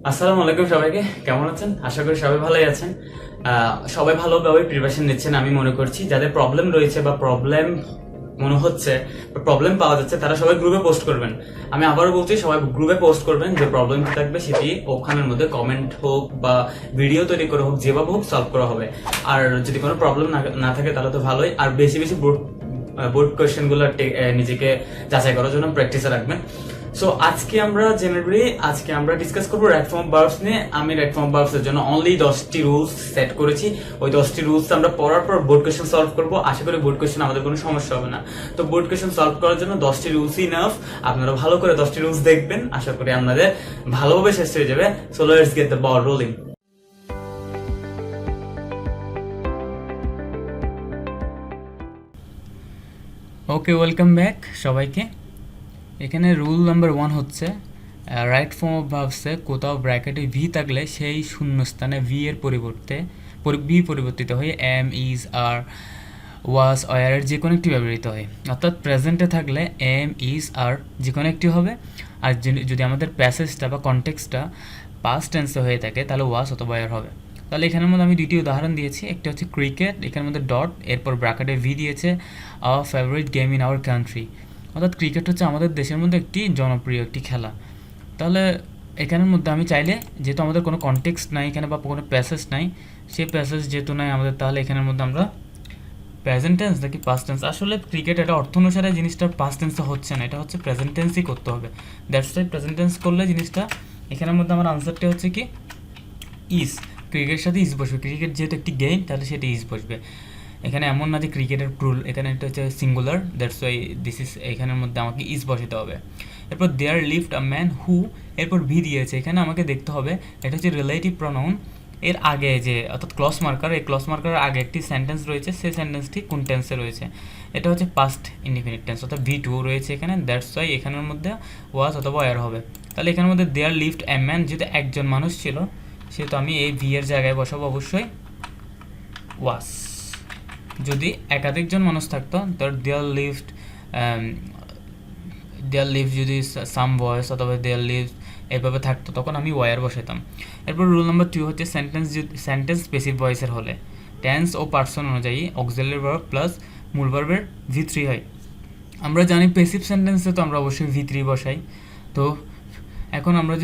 আসসালামু আলাইকুম সবাইকে, কেমন আছেন? আশা করি সবাই ভালোই আছেন। সবাই ভালোভাবে প্রিপারেশন নিচ্ছেন আমি মনে করছি। যাদের প্রবলেম রয়েছে বা প্রবলেম মনে হচ্ছে বা প্রবলেম পাওয়া যাচ্ছে তারা সবাই গ্রুপে পোস্ট করবেন। আমি আবারও বলছি, সবাই গ্রুপে পোস্ট করবেন। যে প্রবলেম থাকবে সেটি ওখানের মধ্যে কমেন্ট হোক বা ভিডিও তৈরি করে হোক, যেভাবে হোক সলভ করা হবে। আর যদি কোনো প্রবলেম না থাকে তাহলে তো ভালোই। আর বেশি বেশি বোর্ড কোয়েশ্চেনগুলো নিজেকে যাচাই করার জন্য প্র্যাকটিসে রাখবেন। সো আজকে আমরা ডিসকাস করবো রাইট ফর্ম ভার্বস নিয়ে। আমি রাইট ফর্ম ভার্বস এর জন্য অনলি 10টি রুলস সেট করেছি। ওই 10টি রুলস আমরা পড়ার পর বোর্ড কোয়েশ্চেন সলভ করবো। আশা করি বোর্ড কোয়েশ্চেন আমাদের কোনো সমস্যা হবে না। তো বোর্ড কোয়েশ্চেন সলভ করার জন্য 10টি রুলস ইনাফ। আপনারা ভালো করে 10টি রুলস দেখবেন, আশা করি আপনাদের ভালোভাবে শেষ হয়ে যাবে। So let's get the ball rolling. Okay, welcome back সবাইকে। এখানে রুল নাম্বার 1 হচ্ছে রাইট ফর্ম অফ ভার্বসে কোথাও ব্র্যাকেটে ভি থাকলে সেই শূন্যস্থানে ভি এর পরিবর্তিত হয়ে এম, ইজ, আর, ওয়াজ, অয়ারের যে কোনো একটি ব্যবহৃত হয়। অর্থাৎ প্রেজেন্টে থাকলে এম, ইজ, আর যে কোনো একটি হবে। আর যদি আমাদের প্যাসেজটা বা কনটেক্সটটা পাস্ট টেন্সে হয়ে থাকে তাহলে ওয়াজ অথবা অয়ার হবে। তাহলে এখানের মধ্যে আমি দুটি উদাহরণ দিয়েছি। একটি হচ্ছে ক্রিকেট, এখানের মধ্যে ডট, এরপর ব্র্যাকেটে ভি দিয়েছে, hour favourite game in our country. অর্থাৎ ক্রিকেট হচ্ছে আমাদের দেশের মধ্যে একটি জনপ্রিয় একটি খেলা। তাহলে এখানের মধ্যে আমি চাইলে, যেহেতু আমাদের কোনো কনটেক্সট নাই এখানে বা কোনো প্যাসেজ নাই, সেই প্যাসেজ যেহেতু নাই আমাদের, তাহলে এখানের মধ্যে আমরা প্রেজেন্ট টেন্স নাকি পাস্ট টেন্স, আসলে ক্রিকেট এটা অর্থ অনুসারে জিনিসটা পাস্ট টেন্সে হচ্ছে না, এটা হচ্ছে প্রেজেন্ট টেন্সই করতে হবে। দ্যাটস ওয়াই প্রেজেন্ট টেন্স করলে জিনিসটা এখানের মধ্যে আমার আনসারটা হচ্ছে কি ইজ। ক্রিকেটের সাথে ইজ বসবে, ক্রিকেট যেহেতু একটি গেম তাহলে সেটা ইজ বসবে। এখানে এমন না যে ক্রিকেটের প্লুরাল, এখানে এটা হচ্ছে singular, that's why this is, এখানের মধ্যে আমাকে ইজ বসাতে হবে। এরপর দেয়ার লিভড আ ম্যান হু, এরপর ভি দিয়েছে, এখানে আমাকে দেখতে হবে এটা হচ্ছে রিলেটিভ প্রোনাউন। এর আগে যে অর্থাৎ ক্লস মার্কার, এই ক্লস মার্কারের আগে একটি সেন্টেন্স রয়েছে, সেই সেন্টেন্সটি কোন টেন্সে রয়েছে। এটা হচ্ছে পাস্ট ইনডিফিনিট টেন্স, অর্থাৎ ভি টু রয়েছে এখানে, দ্যাটস ওয়াই এখানের মধ্যে ওয়াজ অথবা ওয়ার হবে। তাহলে এখানের মধ্যে দেয়ার লিভড এ ম্যান, যেহেতু একজন মানুষ ছিল সেহেতু আমি এই ভি এর জায়গায় বসাবো অবশ্যই ওয়াজ। যদি একাধিকজন মানুষ থাকতো তাহলে দেয়ার লিভ যদি সাম ভয়েস অথবা দেয়ার লিভ এভাবে থাকতো তখন আমি ওয়ার বসাতাম। এরপর রুল নাম্বার 2 হচ্ছে সেন্টেন্স পেসিভ ভয়েসের হলে টেন্স ও পার্সন অনুযায়ী অক্সিলারি ভার্ব প্লাস মূল ভার্বের V3 হয়। আমরা জানি পেসিভ সেন্টেন্সে তো আমরা অবশ্যই V3 বসাই। তো এখন আমরা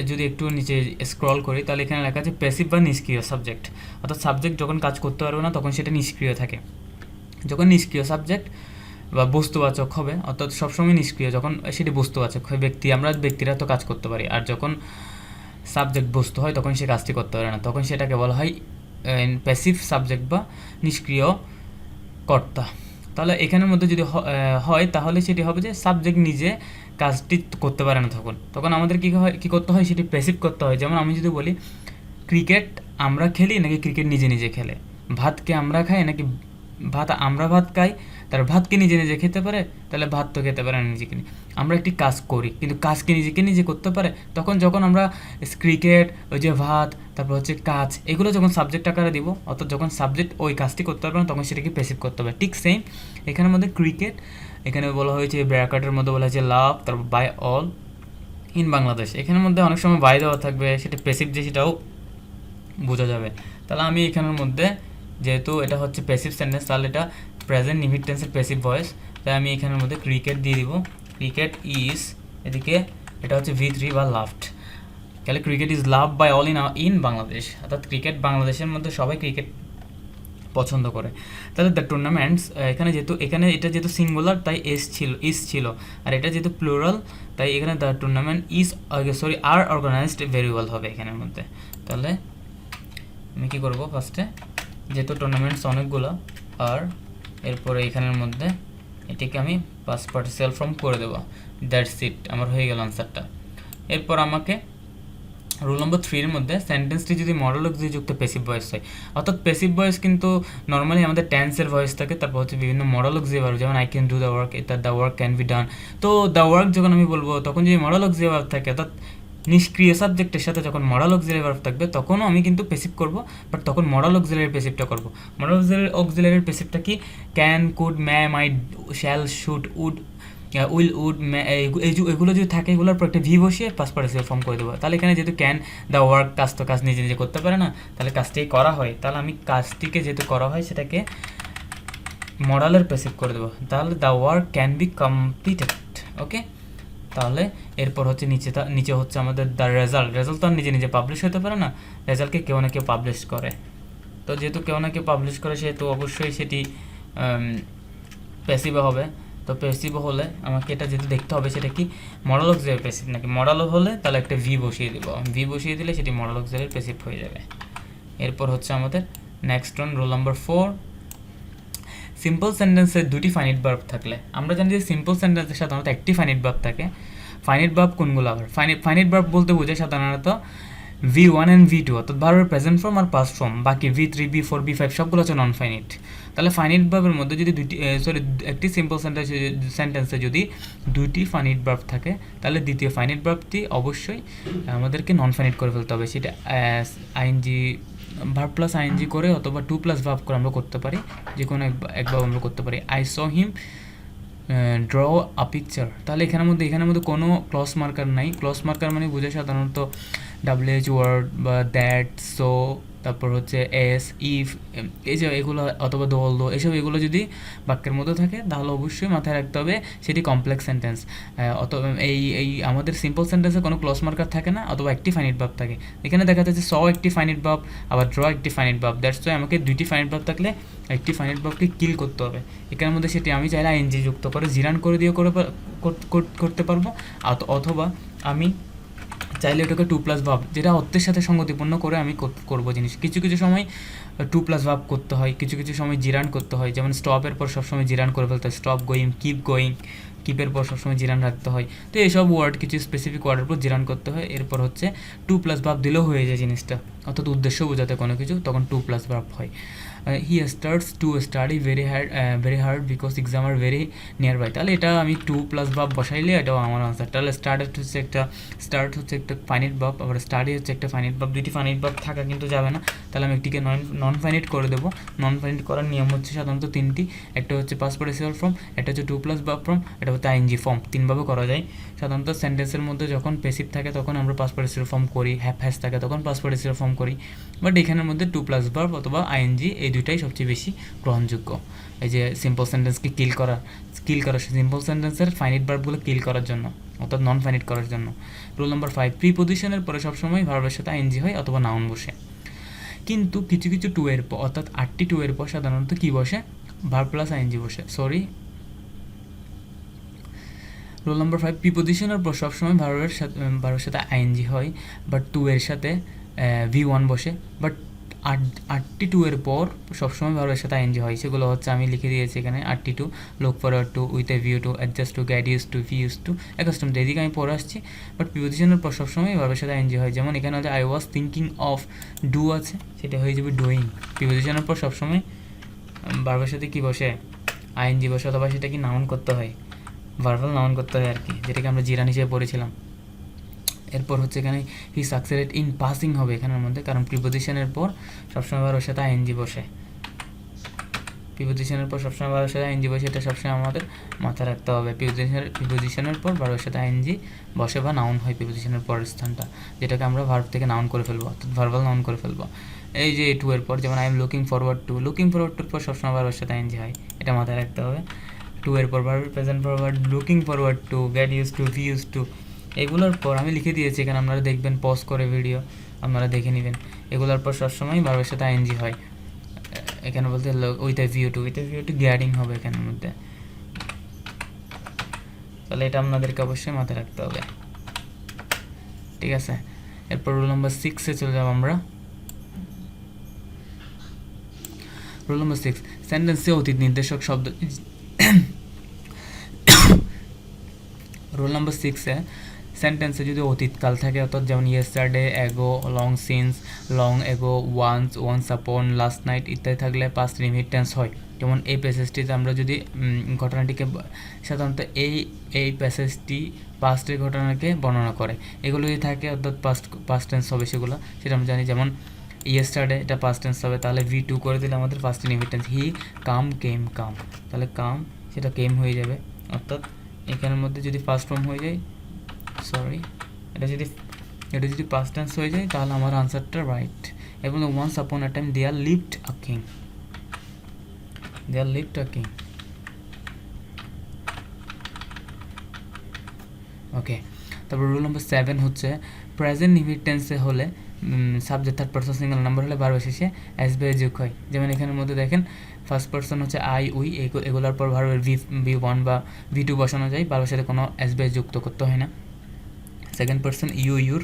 যদি একটু নিচে স্ক্রল করি তাহলে এখানে লেখা আছে প্যাসিভ বা নিষ্ক্রিয় সাবজেক্ট, অর্থাৎ সাবজেক্ট যখন কাজ করতে পারবে না তখন সেটা নিষ্ক্রিয় থাকে। যখন নিষ্ক্রিয় সাবজেক্ট বা বস্তুবাচক হবে, অর্থাৎ সবসময় নিষ্ক্রিয় যখন সেটি বস্তুবাচক হয়, আমরা ব্যক্তিরা তো কাজ করতে পারি, আর যখন সাবজেক্ট বস্তু হয় তখন সে কাজটি করতে পারে না, তখন সেটাকে বলা হয় প্যাসিভ সাবজেক্ট বা নিষ্ক্রিয় কর্তা। তাহলে এখানের মধ্যে যদি হয় তাহলে সেটি হবে যে সাবজেক্ট নিজে কাজটি করতে পারে না, তখন আমাদের কী করতে হয়, সেটি প্যাসিভ করতে হয়। যেমন আমি যদি বলি ক্রিকেট আমরা খেলি নাকি ক্রিকেট নিজে নিজে খেলে, ভাতকে আমরা খাই নাকি আমরা ভাত খাই, তার ভাতকে নিজে নিজে খেতে পারে, তাহলে ভাত তো খেতে পারে না নিজেকে। আমরা একটি কাজ করি কিন্তু কাজকে নিজে করতে পারে, যখন আমরা ক্রিকেট, ওই যে ভাত, তারপর হচ্ছে কাজ, এগুলো যখন সাবজেক্ট আকারে দিব, অর্থাৎ যখন সাবজেক্ট ওই কাজটি করতে পারবে না তখন সেটাকে প্যাসিভ করতে হবে। ঠিক সেম এখানের মধ্যে ক্রিকেট, এখানে বলা হয়েছে ব্র্যাকেটের মধ্যে বলা হয়েছে লাভ, তারপর বাই অল ইন বাংলাদেশ, এখানের মধ্যে অনেক সময় বাই দেওয়া থাকবে, সেটা প্যাসিভ যে সেটাও বোঝা যাবে। তাহলে আমি এখানের মধ্যে, যেহেতু এটা হচ্ছে প্যাসিভ সেন্টেন্স, তাহলে এটা প্রেজেন্ট নিমিট টেন্সের প্যাসিভ ভয়েস, তাই আমি এখানের মধ্যে ক্রিকেট দিয়ে দিব। ক্রিকেট ইজ, এদিকে এটা হচ্ছে V3 বা লাভড, তাহলে cricket is love by all in Bangladesh, অর্থাৎ ক্রিকেট বাংলাদেশের মধ্যে সবাই ক্রিকেট পছন্দ করে। তাহলে দ্য টুর্নামেন্টস, এখানে এটা যেহেতু সিঙ্গুলার তাই ইজ ছিল, আর এটা যেহেতু প্লুরাল তাই এখানে the tournament are organised very well হবে এখানের মধ্যে। তাহলে আমি কী করবো, ফার্স্টে যেহেতু টুর্নামেন্টস অনেকগুলো, আর এরপরে এখানের মধ্যে এটিকে আমি পাস্ট পার্টিসিপাল ফর্ম করে দেবো, দ্যাটস ইট, আমার হয়ে গেল আনসারটা। এরপর আমাকে রুল নম্বর 3 এর মধ্যে সেন্টেন্সটি যদি মডালজি যুক্ত প্যাসিভ ভয়েস হয়, অর্থাৎ প্যাসিভ ভয়েস কিন্তু নর্মালি আমাদের টেন্সের ভয়েস থাকে, তারপর হচ্ছে বিভিন্ন মডালজি ভার্ব, যেমন I can do the work, the work can be done. তো দ্য ওয়ার্ক যখন আমি বলবো তখন যদি মডালজি ভার্ব থাকে, অর্থাৎ নিষ্ক্রিয় সাবজেক্টের সাথে যখন মডাল অক্সিলারি ভার্ব থাকবে তখনও আমি কিন্তু প্যাসিভ করব, বাট তখন মডাল অক্সিলারি প্যাসিভটা করব। মডাল অক্সিলারি প্যাসিভটা কি, can, could, may, might, shall, should, would, will would এগুলো যদি থাকে এগুলোর পর একটা ভি বসিয়ে পাস্ট পার্টিসিপল ফর্ম করে দেবো। তাহলে এখানে যেহেতু ক্যান দ্য ওয়ার্ক, কাজ তো কাজ নিজে নিজে করতে পারে না, তাহলে কাজটি করা হয়, তাহলে আমি কাজটিকে যেহেতু করা হয় সেটাকে মডালের প্যাসিভ করে দেবো, তাহলে the work can be completed. Okay, তাহলে এরপর হচ্ছে নিচে হচ্ছে আমাদের দ্য রেজাল্ট তো আর নিজে নিজে পাবলিশ হতে পারে না, রেজাল্টকে কেউ না কেউ পাবলিশ করে। তো যেহেতু কেউ না কেউ পাবলিশ করে সেহেতু অবশ্যই সেটি প্যাসিভ হবে। তো প্যাসিভ হলে আমাকে এটা যেহেতু দেখতে হবে সেটা কি মডাল অক্সিলারি প্যাসিভ নাকি, মডাল হলে তাহলে একটা ভি বসিয়ে দেবো, ভি বসিয়ে দিলে সেটি মডাল অক্সিলারি প্যাসিভ হয়ে যাবে। এরপর হচ্ছে আমাদের next one, roll number 4। Simple সেন্টেন্সে দুটি ফাইনিট ভার্ব থাকলে, আমরা জানি যে সিম্পল সেন্টেন্সের সাধারণত একটি ফাইনিট ভার্ব থাকে। ফাইনিট ভার্ব কোনগুলো আবার? ফাইনিট ভার্ব বলতে বোঝায় সাধারণত V1 অ্যান্ড V2 অর্থাৎ ভার্বের প্রেজেন্ট ফর্ম আর পাস্ট ফর্ম, বাকি V3 V4 V5 সবগুলো হচ্ছে নন ফাইনিট। তাহলে ফাইনিট ভার্বের মধ্যে যদি একটি সিম্পল সেন্টেন্সে যদি দুইটি ফাইনিট ভার্ব থাকে, তাহলে দ্বিতীয় ফাইনিট ভার্বটি অবশ্যই আমাদেরকে নন ফাইনিট করে ফেলতে হবে। সেটা আইএনজি ভার্ব প্লাস আইএনজি করে অথবা 2+ ভার্ব করে আমরা করতে পারি, যে কোনো এক ভার্ব আমরা করতে পারি। I saw him draw a picture, তাহলে এখানের মধ্যে কোনো ক্লস মার্কার নাই। ক্লস মার্কার মানে বোঝায় সাধারণত WH ওয়ার্ড বা দ্যাট, সো, তারপর হচ্ছে এস, ইফ, এই যে এগুলো অথবা দো এগুলো যদি বাক্যের মধ্যে থাকে তাহলে অবশ্যই মাথায় রাখতে হবে সেটি কমপ্লেক্স সেন্টেন্স। অথবা এই আমাদের সিম্পল সেন্টেন্সে কোনো ক্লস মার্কার থাকে না, অথবা একটি ফাইনিট ভার্ব থাকে। এখানে দেখা যাচ্ছে স একটি ফাইনিট ভার্ব, আবার ড্র একটি ফাইনিট ভার্ব, দ্যাটস ওয়াই আমাকে দুইটি ফাইনিট ভার্ব থাকলে একটি ফাইনিট ভার্বকে কিল করতে হবে। এখানের মধ্যে সেটি আমি চাইলে আইএনজি যুক্ত করে জিরান করে দিয়ে করতে পারবো, অথবা আমি চাইলে ওটাকে 2+ ভার্ব, যেটা অর্থের সাথে সঙ্গতিপূর্ণ করে আমি করবো জিনিস। কিছু কিছু সময় 2+ ভার্ব করতে হয়, কিছু কিছু সময় জিরান করতে হয়, যেমন স্টপের পর সবসময় জিরান করে ফেলতে হয়, স্টপ গোয়িং, কিপ গোয়িং, কিপের পর সবসময় জিরান রাখতে হয়। তো এইসব ওয়ার্ড কিছু স্পেসিফিক ওয়ার্ডের পর জিরান করতে হয়। এরপর হচ্ছে 2+ ভার্ব দিলেও হয়ে যায় জিনিসটা, অর্থাৎ উদ্দেশ্য বোঝাতে কোনো কিছু, তখন 2+ ভার্ব হয়। He starts to study very hard because exam are very nearby, তাহলে এটা আমি 2+ ভার্ব বসাইলে এটাও আমার আনসার। তাহলে স্টার্ট হচ্ছে একটা ফাইনিট ভার্ব, আবার স্টাডি হচ্ছে একটা ফাইনিট ভার্ব, দুইটি ফাইনিট ভার্ব থাকা কিন্তু যাবে না, তাহলে আমি একটিকে নন ফাইনিট করে দেবো। নন ফাইনিট করার নিয়ম হচ্ছে সাধারণত তিনটি, একটা হচ্ছে পাস্ট পার্টিসিপল ফর্ম, একটা হচ্ছে 2+ ভার্ব ফর্ম, এটা হচ্ছে আইএনজি ফর্ম। তিনভাবে করা যায়। সাধারণত সেন্টেন্সের মধ্যে যখন প্যাসিভ থাকে তখন আমরা পাস্ট পার্টিসিপল ফর্ম করি, হ্যাজ থাকে তখন পাস্ট পার্টিসিপল ফর্ম করি, বাট এখানের মধ্যে 2+ ভার্ব অথবা আইএনজি এই দুইটাই সবচেয়ে বেশি গ্রহণযোগ্য। এই যে সিম্পল সেন্টেন্সকে কিল করা সিম্পল সেন্টেন্সের ফাইনিট ভার্বগুলো কিল করার জন্য, অর্থাৎ নন ফাইনিট করার জন্য। রুল নাম্বার 5, প্রিপোজিশনের পরে সবসময় ভার্বের সাথে আইএনজি হয় অথবা নাউন বসে। কিন্তু কিছু কিছু 2 এর পর, অর্থাৎ 8টি 2 এর পর সাধারণত কী বসে? ভার্ব প্লাস আইএনজি বসে। রোল নাম্বার 5, প্রিপোজিশনের পর সবসময় ভার্বের সাথে আইএনজি হয়, বাট 2 এর সাথে V1 বসে। বাট 8টি 2 এর পর সবসময় ভার্বের সাথে আইএনজি হয়, সেগুলো হচ্ছে আমি লিখে দিয়েছি এখানে 8টি 2, look forward to, with a view to, adjust to, get used to, be used to, accustom to, এদিকে আমি পড়ে আসছি। বাট প্রিপোজিশনের পর সবসময় ভার্বের সাথে আইএনজি হয়, যেমন এখানে হচ্ছে I was thinking of, do আছে, সেটা হয়ে যাবে ডুইং। প্রিপোজিশনের পর সবসময় ভার্বের সাথে কী বসে? আইএনজি বসে, অথবা সেটা কি নাউন করতে হয়, ভার্বাল নাউন করতে হয় আর কি, যেটাকে আমরা জিরান হিসেবে পড়েছিলাম। এরপর হচ্ছে এখানে হি সাকসেডেড ইন পাসিং হবে এখানের মধ্যে, কারণ প্রিপোজিশনের পর সবসময় ভার্বের সাথে আইএনজি বসে। প্রিপোজিশনের পর সবসময় ভার্বের সাথে আইএনজি বসে, এটা সবসময় আমাদের মাথায় রাখতে হবে। প্রিপোজিশনের পর ভার্বের সাথে আইএনজি বসে বা নাউন হয় প্রিপোজিশনের পরের স্থানটা, যেটাকে আমরা ভার্ব থেকে নাউন করে ফেলবো, অর্থাৎ ভার্বাল নাউন করে ফেলবো। এই যে 2 এর পর, যেমন I am looking forward to, টুর পর সবসময় ভার্বের সাথে আইএনজি হয়, এটা মাথায় রাখতে হবে। 2 এর পর verb present forward, looking forward to, get used to, be used to. এগুলোর পর আমি লিখে দিয়েছি এখানে, আপনারা দেখবেন, পজ করে ভিডিও আপনারা দেখে নেবেন। এগুলোর পর সবসময় ভার্বের সাথে আইএনজি হয়। এখানে বলতে উইথ এ ভিউ টু, গ্যাডিং হবে এখানের মধ্যে, তাহলে এটা আপনাদেরকে অবশ্যই মাথায় রাখতে হবে, ঠিক আছে। এরপর রুল নাম্বার 6-এ চলে যাব আমরা। রুল নাম্বার 6, সেন্টেন্সে অতীত নির্দেশক শব্দ। রুল নাম্বার 6-এ সেন্টেন্সে যদি অতীতকাল থাকে, অর্থাৎ যেমন yesterday, ago, long since, long ago, once upon, last night ইত্যাদি থাকলে পাস্ট রিমিট টেন্স হয়। যেমন এই প্যাসেজটিতে আমরা যদি ঘটনাটিকে, সাধারণত এই প্যাসেজটি পাস্টের ঘটনাকে বর্ণনা করে, এগুলো যদি থাকে অর্থাৎ পাস্ট টেন্স হবে সেটা আমরা জানি। যেমন ইয়েস্টারডে, এটা পাস্ট টেন্স হবে, তাহলে V2 করে দিলে আমাদের পাস্ট রিমিট টেন্স। হি কাম, কেম, কাম, তাহলে কাম সেটা কেম হয়ে যাবে, অর্থাৎ এখানের মধ্যে যদি ফার্স্ট ফর্ম হয়ে যায়, সরি, এটা যদি পাস্ট টেন্স হয়ে যায় তাহলে আমার আনসারটা রাইট। এবং once upon a time there lived a king, okay. তারপর রুল নাম্বার 7 হচ্ছে প্রেজেন্ট ইনডিফিনিট টেন্সে হলে subject third person singular number হলে ভার্ব শেষে এস বাই যোগ হয়। যেমন এখানের মধ্যে দেখেন ফার্স্ট পারসন হচ্ছে আই উই, এগুলোর পর ভার্বের V1 বা V2 বসানো যায়, ভার্বের সাথে কোনো এস বাই যুক্ত করতে হয় না। Second person you your,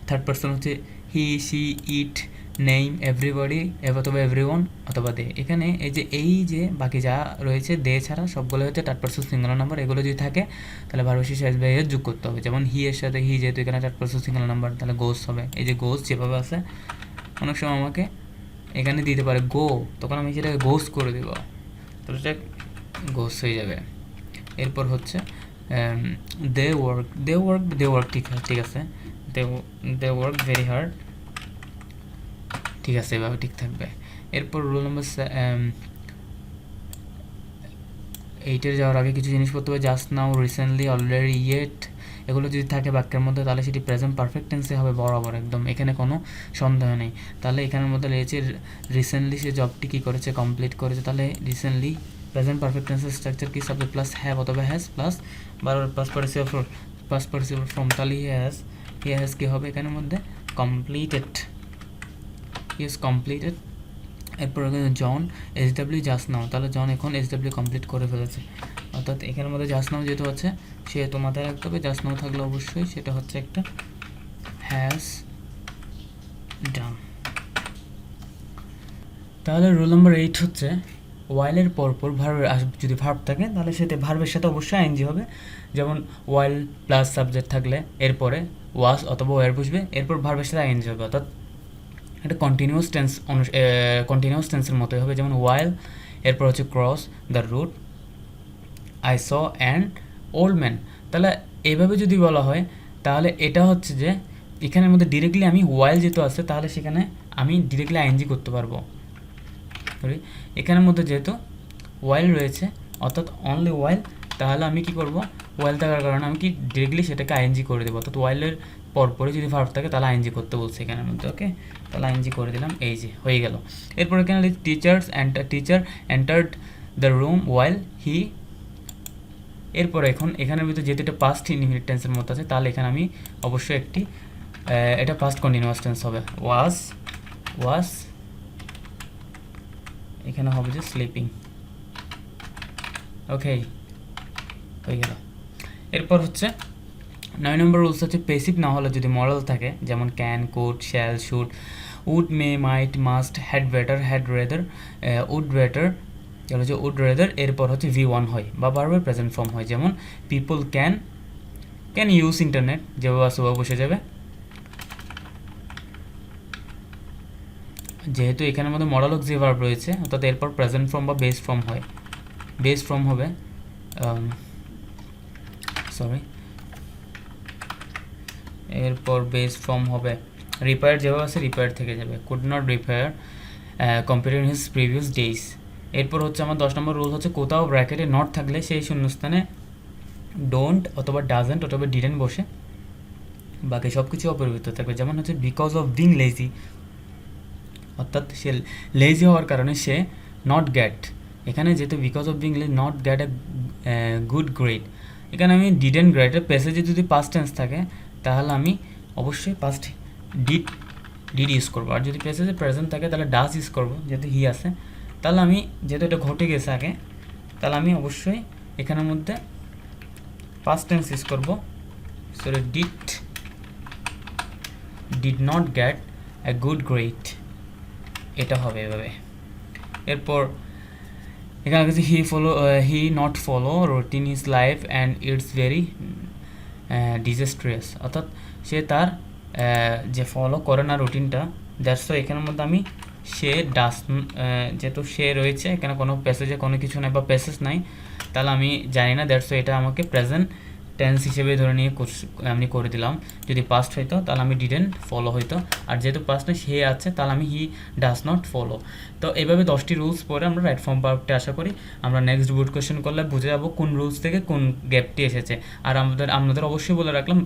third person হচ্ছে he she it name everybody অথবা এভরিওয়ান অথবা দে। এখানে এই যে বাকি যা রয়েছে দে ছাড়া সবগুলো হচ্ছে থার্ড পারসন সিঙ্গুলার নাম্বার, এগুলো যদি থাকে তাহলে ভার্ব শেষে এস বাই এর যোগ করতে হবে। যেমন হি এর সাথে হি, যেহেতু এখানে থার্ড পারসন সিঙ্গুলার নাম্বার, তাহলে গোস হবে। এই যে গোস যেভাবে আছে, অনেক সময় আমাকে এখানে দিতে পারে গো, তখন আমি সেটাকে গোস করে দেবো, তো সেটা গোস হয়ে যাবে। এরপর হচ্ছে দে ওয়ার্ক ঠিক আছে, দে ওয়ার্ক ভেরি হার্ড, ঠিক আছে, এভাবে ঠিক থাকবে। এরপর রুল নাম্বার 8 যাওয়ার আগে কিছু জিনিস পড়তে হবে, just now, recently, already, yet, এগুলো যদি থাকে বাক্যের মধ্যে তাহলে সেটি প্রেজেন্ট পারফেক্ট টেন্সে হবে বরাবর একদম, এখানে কোনো সন্দেহ নেই। তাহলে এখানের মধ্যে রয়েছে রিসেন্টলি সে জবটি কী করেছে, কমপ্লিট করেছে, তাহলে রিসেন্টলি প্রেজেন্ট পারফেক্ট টেন্সের স্ট্রাকচার কি, সাবজেক্ট প্লাস হ্যাভ অথবা হ্যাজ প্লাস বারবার পাস্ট পার্টিসিপল ফর্ম, তাহলে হি হ্যাজ কী হবে এখানের মধ্যে, কমপ্লিটেড, কমপ্লিটেড। এরপর জন SW জাস্ট নাও, তাহলে জন এখন SW কমপ্লিট করে ফেলেছে, অর্থাৎ এখানের মধ্যে জাস্ট নাও যেহেতু আছে সেহেতু মাথায় রাখতে হবে জাস্ট নাও থাকলে অবশ্যই সেটা হচ্ছে একটা হ্যাজ ডান। তাহলে রুল নাম্বার 8 হচ্ছে ওয়াইলের পরপর ভার্বের যদি ভার্ব থাকে তাহলে সেটা ভার্বের সাথে অবশ্যই আইএনজি হবে। যেমন ওয়াইল প্লাস সাবজেক্ট থাকলে এরপরে ওয়াজ অথবা ওয়ার বসবে, এরপর ভার্বের সাথে আইএনজি হবে, অর্থাৎ এটা কন্টিনিউয়াস টেন্সের মতোই হবে। যেমন ওয়াইল, এরপর হচ্ছে cross the route, I saw and old man. তাহলে এইভাবে যদি বলা হয় তাহলে এটা হচ্ছে যে এখানের মধ্যে ডিরেক্টলি আমি ওয়াইল যেহেতু আছে তাহলে সেখানে আমি ডিরেক্টলি আইএনজি করতে পারবো। এখানের মধ্যে যেহেতু ওয়াইল রয়েছে অর্থাৎ অনলি ওয়াইল, তাহলে আমি কি করব, ওয়াইল থাকার কারণে আমি কি ডিরেক্টলি সেটাকে আইএনজি করে দেবো, অর্থাৎ ওয়াইলের পরপরে যদি ভার্ব থাকে তাহলে আইএনজি করতে বলছে এখানের মধ্যে। ওকে, তাহলে আইএনজি করে দিলাম, এই যে হয়ে গেল। এরপর এখানে টিচার এন্টার্ড দ্য রুম ওয়াইল হি, এরপর এখানের ভিতরে যেহেতু এটা পাস্ট ইনডিফিনিট টেন্সের মতো আছে তাহলে এখানে আমি অবশ্যই একটি এটা পাস্ট কন্টিনিউয়াস টেন্স হবে, ওয়াজ এখানে হবে যে স্লিপিং। ওকে, হয়ে গেল। এরপর হচ্ছে 9 নম্বর রুলস হচ্ছে পেসিভ না হলে যদি মডেল থাকে, যেমন can, could, shall, should, would, may, might, must, had better, had rather, would better, এগুলো হচ্ছে উড রেদার, এরপর হচ্ছে V1 হয় বা ভার্বের প্রেজেন্ট ফর্ম হয়। যেমন পিপল ক্যান ইউজ ইন্টারনেট, যেভাবে আছে বসে যাবে। যেহেতু এখানের মধ্যে মডেল অক্সিলারি ভার্ব রয়েছে অর্থাৎ এরপর প্রেজেন্ট ফর্ম বা বেস ফর্ম হয়, বেস ফর্ম হবে এরপর বেস ফর্ম হবে রিপেয়ার, যেভাবে আছে রিপেয়ার থেকে যাবে, could not repair comparing his previous days. এরপর হচ্ছে আমার 10 নম্বর রুল হচ্ছে কোথাও ব্র্যাকেটে নট থাকলে সেই শূন্যস্থানে ডোন্ট অথবা ডাজেন্ট অথবা ডিডেন্ট বসে, বাকি সব কিছু অপরিবর্তিত থাকবে। যেমন হচ্ছে বিকজ অফ বিং লেজি, অর্থাৎ সে লেজি হওয়ার কারণে সে নট গেট, এখানে যেহেতু because of being not get a good grade, এখানে আমি ডিডেন্ট গ্রেডের প্যাসেজে যদি পাস্ট টেন্স থাকে তাহলে আমি অবশ্যই পাস্ট ডিড ইউজ করবো, আর যদি প্যাসেজে প্রেজেন্ট থাকে তাহলে ডাজ ইউজ করবো, যেহেতু হি আছে। তাহলে আমি যেহেতু এটা ঘটে গেছে আগে, তাহলে আমি অবশ্যই এখানের মধ্যে পাস্ট টেন্স ইউজ করবো, sorry did not get a good grade, এটা হবে এভাবে। এরপর এখানে আছে he not follow routine is life and it's very disastrous, অর্থাৎ সে তার যে ফলো করে না রুটিনটা, দ্যাটস ওয়াই এখানের মধ্যে আমি সে ডাস, যেহেতু সে রয়েছে এখানে কোনো প্যাসেজে কোনো কিছু নাই বা প্যাসেজ নাই তাহলে আমি জানি না, দ্যাটস ওয়াই এটা আমাকে প্রেজেন্ট টেন্স হিসেবে ধরে নিয়ে আমি করে দিলাম। যদি পাস্ট হইতো তাহলে আমি ডিডেন্ট ফলো হইতো, আর যেহেতু পাস্ট না সে আছে তাহলে আমি হি ডাজ নট ফলো। তো এইভাবে 10টি রুলস পরে আমরা রাইট ফর্ম ভার্বটা আশা করি আমরা নেক্সট বুট কোয়েশ্চেন করলে বুঝে যাবো কোন রুলস থেকে কোন গ্যাপটি এসেছে। আর আমাদের অবশ্যই বলে রাখলাম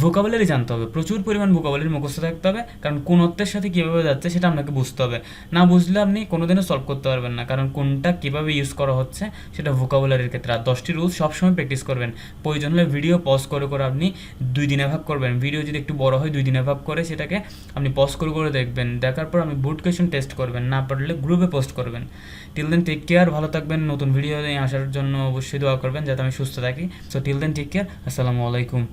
ভোকাবুলারি জানতে হবে, প্রচুর পরিমাণ ভোকাবুলারি মুখস্থ থাকতে হবে, কারণ কোন অর্থের সাথে কীভাবে যাচ্ছে সেটা আপনাকে বুঝতে হবে। না বুঝলে আপনি কোনোদিনও সলভ করতে পারবেন না, কারণ কোনটা কীভাবে ইউজ করা হচ্ছে সেটা ভোকাবুলারির ক্ষেত্রে। আর 10টি রুলস সবসময় প্র্যাকটিস করবেন, প্রয়োজন হলে ভিডিও পজ করে করে আপনি 2 দিনে ভাগ করবেন। ভিডিও যদি একটু বড় হয় 2 দিনে ভাগ করে সেটাকে আপনি পজ করে করে দেখবেন, দেখার পর আপনি বুট কোয়েশ্চেন টেস্ট করবেন, না পারলে গ্রুপে পোস্ট করবেন। টিল দেন টেক কেয়ার, ভালো থাকবেন। নতুন ভিডিও নিয়ে আসার জন্য অবশ্যই দোয়া করবেন যাতে আমি সুস্থ থাকি। So till then take care, আসসালামু আলাইকুম।